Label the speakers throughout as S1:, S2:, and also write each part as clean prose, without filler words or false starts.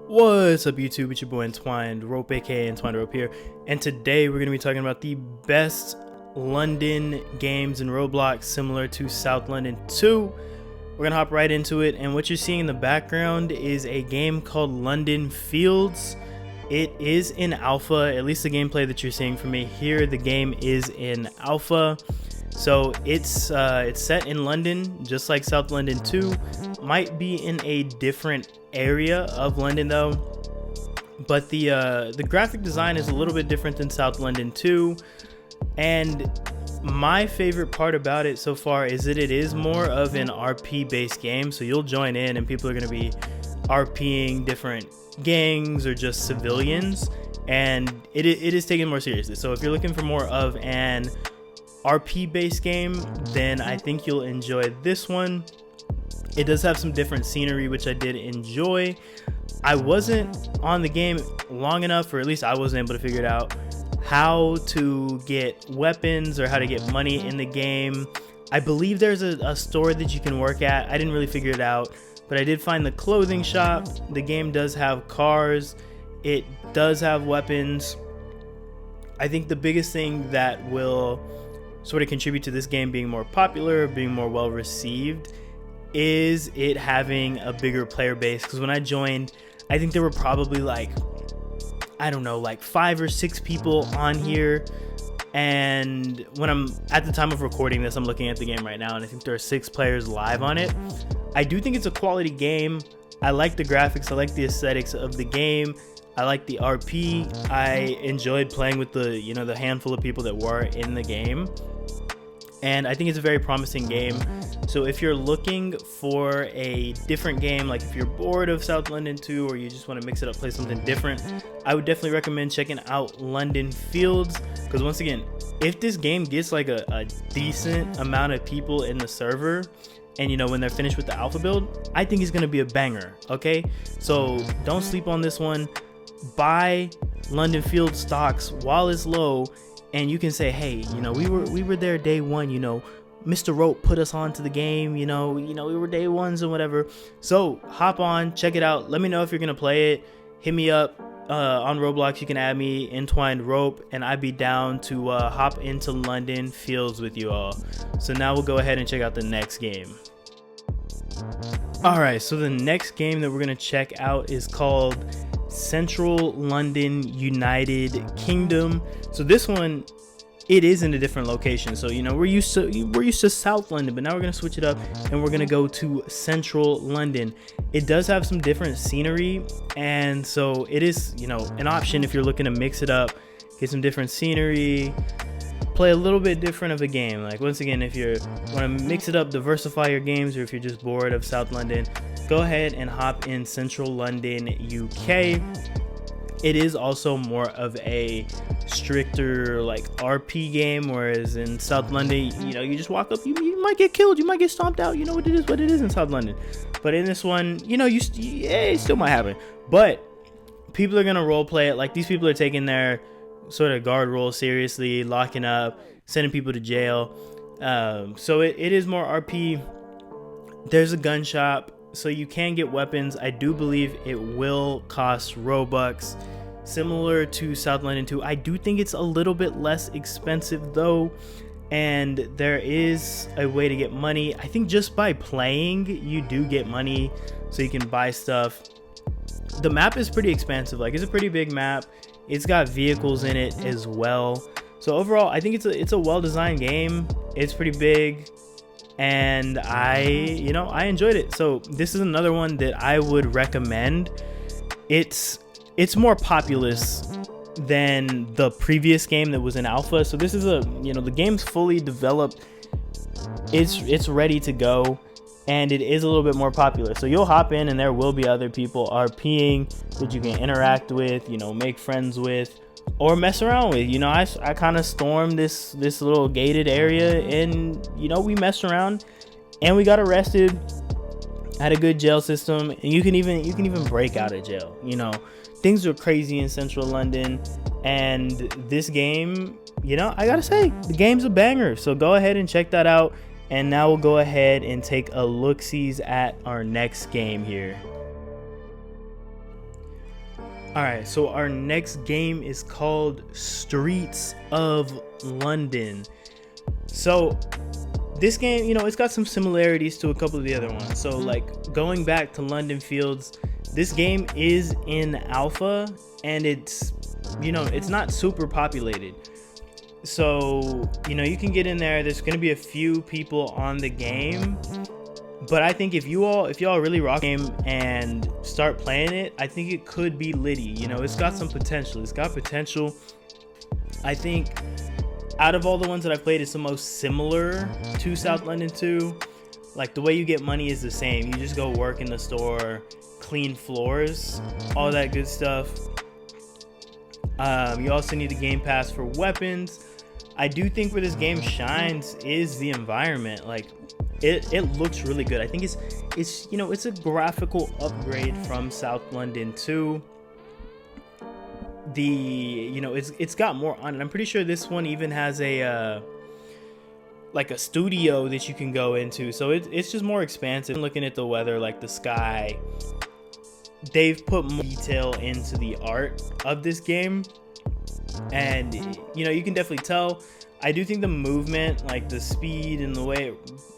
S1: What's up YouTube, it's your boy Entwined Rope, aka Entwined Rope here, and today we're going to be talking about the best London games in Roblox similar to South London 2. We're going to hop right into it, and what you're seeing in the background is a game called London Fields. It is in alpha, at least the gameplay that you're seeing from me here, the game is in alpha. So it's set in London, just like South London 2. Might be in a different area of London though, but the graphic design is a little bit different than South London 2. And my favorite part about it so far is that it is more of an RP based game. So you'll join in and people are going to be RPing different gangs or just civilians, and it is taken more seriously. So if you're looking for more of an RP based game, then I think you'll enjoy this one. It does have some different scenery, which I did enjoy. I wasn't on the game long enough, or at least I wasn't able to figure it out, how to get weapons or how to get money in the game. I believe there's a store that you can work at. I didn't really figure it out, but I did find the clothing shop. The game does have cars. It does have weapons. I think the biggest thing that will sort of contribute to this game being more popular, being more well received, is it having a bigger player base. Because when I joined, I think there were probably like 5 or 6 people on here, and when I'm at the time of recording this, I'm looking at the game right now and I think there are 6 players live on it. I do think it's a quality game. I like the graphics, I like the aesthetics of the game, I like the RP. I enjoyed playing with the handful of people that were in the game, and I think it's a very promising game. So if you're looking for a different game, like if you're bored of South London 2 or you just want to mix it up, play something different, I would definitely recommend checking out London Fields. Because once again, if this game gets like a decent amount of people in the server, and when they're finished with the alpha build, I think it's going to be a banger. Okay, so don't sleep on this one. Buy London Fields stocks while it's low, and you can say, hey, we were there day one, Mr. Rope put us onto the game, we were day ones and whatever. So hop on, check it out. Let me know if you're gonna play it. Hit me up on Roblox. You can add me, Entwined Rope, and I'd be down to hop into London Fields with you all. So now we'll go ahead and check out the next game. All right, so the next game that we're gonna check out is called Central London United Kingdom. So this one, it is in a different location. So we're used to South London, but now we're gonna switch it up and we're gonna go to Central London. It does have some different scenery, and so it is an option if you're looking to mix it up, get some different scenery, play a little bit different of a game. Like, once again, if you want to mix it up, diversify your games, or if you're just bored of South London, go ahead and hop in Central London UK. It is also more of a stricter like RP game, whereas in South London, you just walk up, you might get killed, you might get stomped out. What it is in South London. But in this one, it still might happen, but people are gonna role play it. Like, these people are taking their sort of guard role seriously, locking up, sending people to jail. So it is more RP. There's a gun shop, so you can get weapons. I do believe it will cost Robux, similar to South London 2. I do think it's a little bit less expensive though, and there is a way to get money. I think just by playing, you do get money, so you can buy stuff. The map is pretty expansive. Like, it's a pretty big map. It's got vehicles in it as well. So overall, I think it's a well-designed game. It's pretty big, and I enjoyed it. So this is another one that I would recommend. It's more populous than the previous game that was in alpha. So this is the game's fully developed. It's ready to go, and it is a little bit more popular. So you'll hop in and there will be other people RPing that you can interact with, make friends with, or mess around with. I kind of stormed this little gated area, and we messed around and we got arrested. Had a good jail system, and you can even break out of jail. Things are crazy in Central London, and this game, I gotta say, the game's a banger. So go ahead and check that out. And now we'll go ahead and take a look-sees at our next game here. All right, so our next game is called Streets of London. So this game, you know, it's got some similarities to a couple of the other ones. So like going back to London Fields, this game is in alpha and it's, you know, it's not super populated. So, you know, you can get in there. There's going to be a few people on the game. But I think if y'all really rock the game and start playing it, I think it could be litty. You know, it's got some potential. It's got potential. I think out of all the ones that I've played, it's the most similar to South London 2. Like the way you get money is the same. You just go work in the store, clean floors, all that good stuff. You also need the game pass for weapons. I do think where this game shines is the environment. Like it looks really good. I think it's you know, it's a graphical upgrade from South London 2. You know, it's got more on it. I'm pretty sure this one even has a like a studio that you can go into, so it's just more expansive. Looking at the weather, like the sky, they've put more detail into the art of this game, and you know, you can definitely tell. I do think the movement, like the speed and the way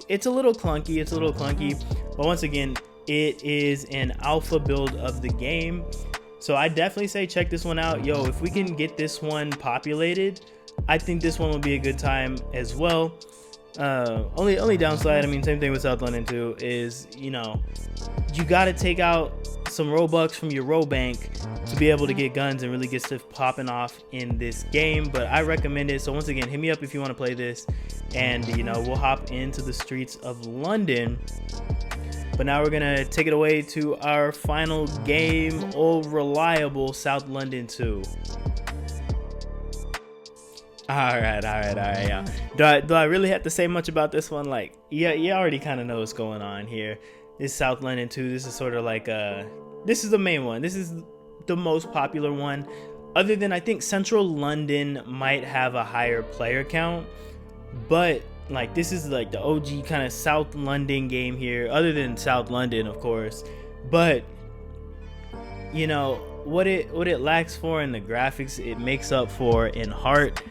S1: it's a little clunky, but once again, it is an alpha build of the game. So I definitely say check this one out. Yo, if we can get this one populated, I think this one will be a good time as well. Only downside, I mean, same thing with South London 2, is, you know, you got to take out some Robux from your Robank to be able to get guns and really get stuff popping off in this game. But I recommend it. So once again, hit me up if you want to play this, and you know, we'll hop into the streets of London. But now we're gonna take it away to our final game, old reliable South London 2. All right, yeah. Do I really have to say much about this one? Like, yeah, you already kind of know what's going on here. This South London 2, this is sort of like this is the main one. This is the most popular one. Other than, I think Central London might have a higher player count, but like this is like the OG kind of South London game here, other than South London, of course. But you know what it lacks for in the graphics, it makes up for in heart.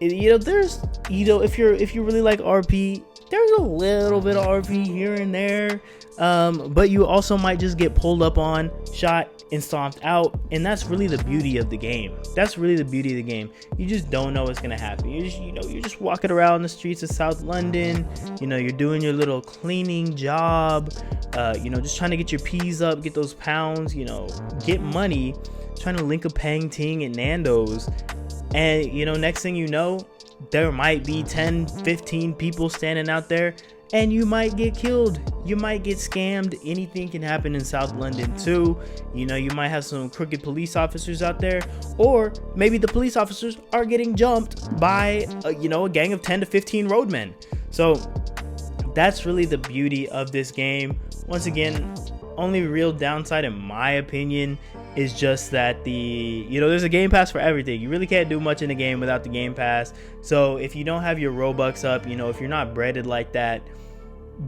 S1: You know, there's, you know, if you really like RP, there's a little bit of RP here and there, but you also might just get pulled up on, shot, and stomped out, and that's really the beauty of the game. You just don't know what's gonna happen. You're just walking around the streets of South London. You know, you're doing your little cleaning job. You know, just trying to get your P's up, get those pounds. You know, get money, trying to link a Pang Ting at Nando's, and you know, next thing you know, there might be 10, 15 people standing out there, and you might get killed. You might get scammed. Anything can happen in South London 2. You know, you might have some crooked police officers out there, or maybe the police officers are getting jumped by, you know, a gang of 10 to 15 roadmen. So that's really the beauty of this game. Once again, only real downside, in my opinion, is just that you know, there's a game pass for everything. You really can't do much in the game without the game pass. So if you don't have your Robux up, you know, if you're not breaded like that,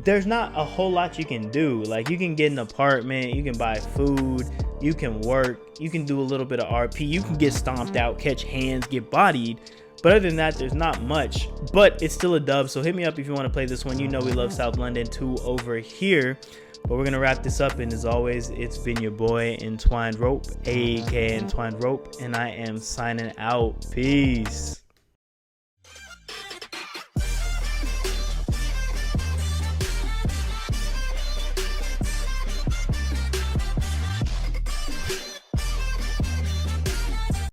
S1: there's not a whole lot you can do. Like, you can get an apartment, you can buy food, you can work, you can do a little bit of RP, you can get stomped out, catch hands, get bodied. But other than that, there's not much. But it's still a dub, so hit me up if you want to play this one. You know we love South London 2 over here. But we're going to wrap this up, and as always, it's been your boy, Entwined Rope, aka Entwined Rope, and I am signing out. Peace.